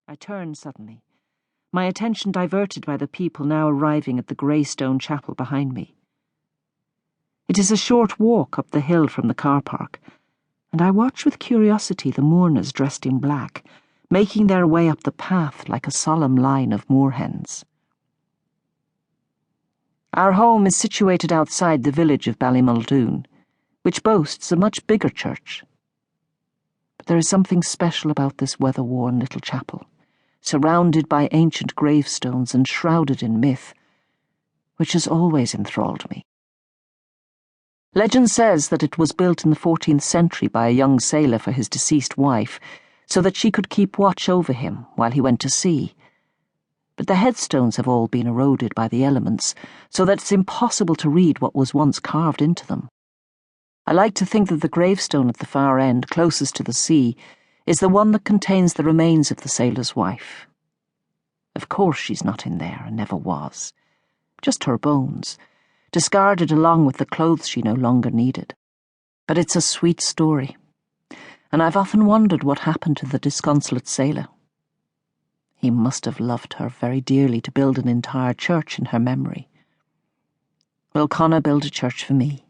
I turned suddenly, my attention diverted by the people now arriving at the grey stone chapel behind me. It is a short walk up the hill from the car park, and I watch with curiosity the mourners dressed in black, making their way up the path like a solemn line of moorhens. Our home is situated outside the village of Ballymuldoon, which boasts a much bigger church. But there is something special about this weather-worn little chapel, surrounded by ancient gravestones and shrouded in myth, which has always enthralled me. Legend says that it was built in the 14th century by a young sailor for his deceased wife, so that she could keep watch over him while he went to sea. But the headstones have all been eroded by the elements, so that it's impossible to read what was once carved into them. I like to think that the gravestone at the far end, closest to the sea, is the one that contains the remains of the sailor's wife. Of course she's not in there, and never was. Just her bones, discarded along with the clothes she no longer needed. But it's a sweet story, and I've often wondered what happened to the disconsolate sailor. He must have loved her very dearly to build an entire church in her memory. Will Conor build a church for me?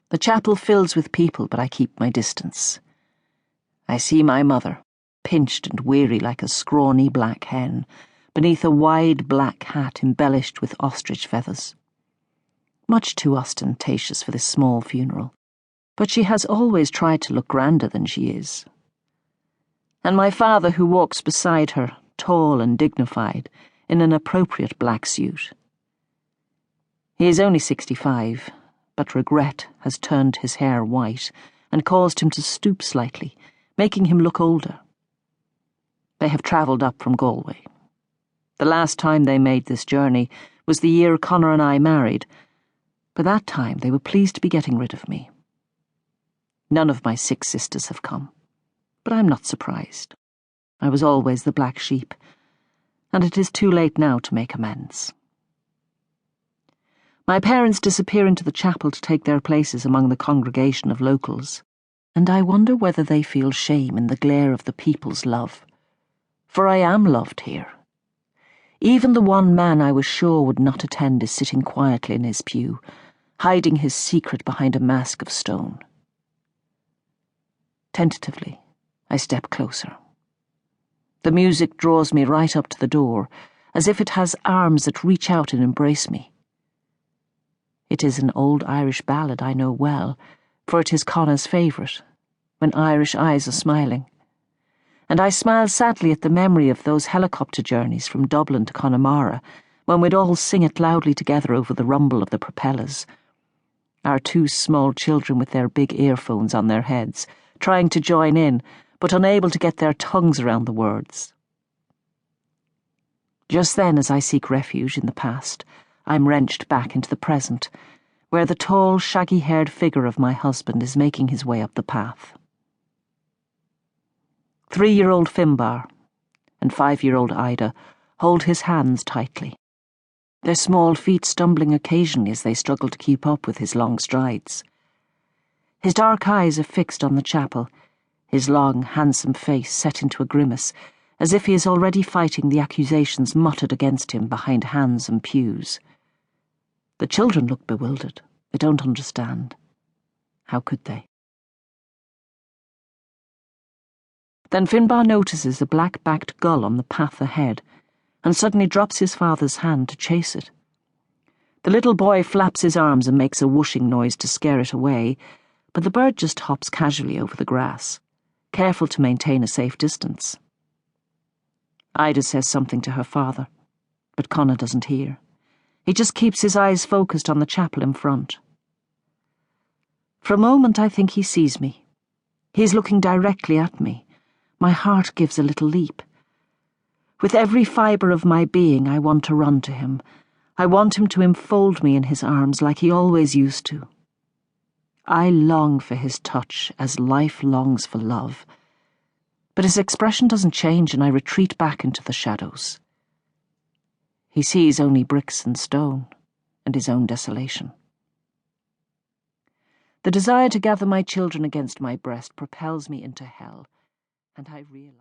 The chapel fills with people, but I keep my distance. I see my mother, pinched and weary like a scrawny black hen, beneath a wide black hat embellished with ostrich feathers. Much too ostentatious for this small funeral, but she has always tried to look grander than she is. And my father, who walks beside her, tall and dignified, in an appropriate black suit. He is only 65, but regret has turned his hair white and caused him to stoop slightly, making him look older. They have travelled up from Galway. The last time they made this journey was the year Conor and I married. By that time they were pleased to be getting rid of me. None of my 6 sisters have come, but I'm not surprised. I was always the black sheep, and it is too late now to make amends. My parents disappear into the chapel to take their places among the congregation of locals, and I wonder whether they feel shame in the glare of the people's love. For I am loved here. Even the one man I was sure would not attend is sitting quietly in his pew, hiding his secret behind a mask of stone. Tentatively, I step closer. The music draws me right up to the door, as if it has arms that reach out and embrace me. It is an old Irish ballad I know well, for it is Conor's favourite, When Irish Eyes Are Smiling. And I smile sadly at the memory of those helicopter journeys from Dublin to Connemara, when we'd all sing it loudly together over the rumble of the propellers. Our 2 small children with their big earphones on their heads, trying to join in, but unable to get their tongues around the words. Just then, as I seek refuge in the past, I'm wrenched back into the present, where the tall, shaggy-haired figure of my husband is making his way up the path. 3-year-old Finbar and 5-year-old Ida hold his hands tightly, their small feet stumbling occasionally as they struggle to keep up with his long strides. His dark eyes are fixed on the chapel, his long, handsome face set into a grimace, as if he is already fighting the accusations muttered against him behind hands and pews. The children look bewildered. They don't understand. How could they? Then Finbar notices a black-backed gull on the path ahead, and suddenly drops his father's hand to chase it. The little boy flaps his arms and makes a whooshing noise to scare it away, but the bird just hops casually over the grass, careful to maintain a safe distance. Ida says something to her father, but Conor doesn't hear. He just keeps his eyes focused on the chapel in front. For a moment I think he sees me. He's looking directly at me. My heart gives a little leap. With every fibre of my being I want to run to him. I want him to enfold me in his arms like he always used to. I long for his touch as life longs for love. But his expression doesn't change, and I retreat back into the shadows. He sees only bricks and stone, and his own desolation. The desire to gather my children against my breast propels me into hell, and I realize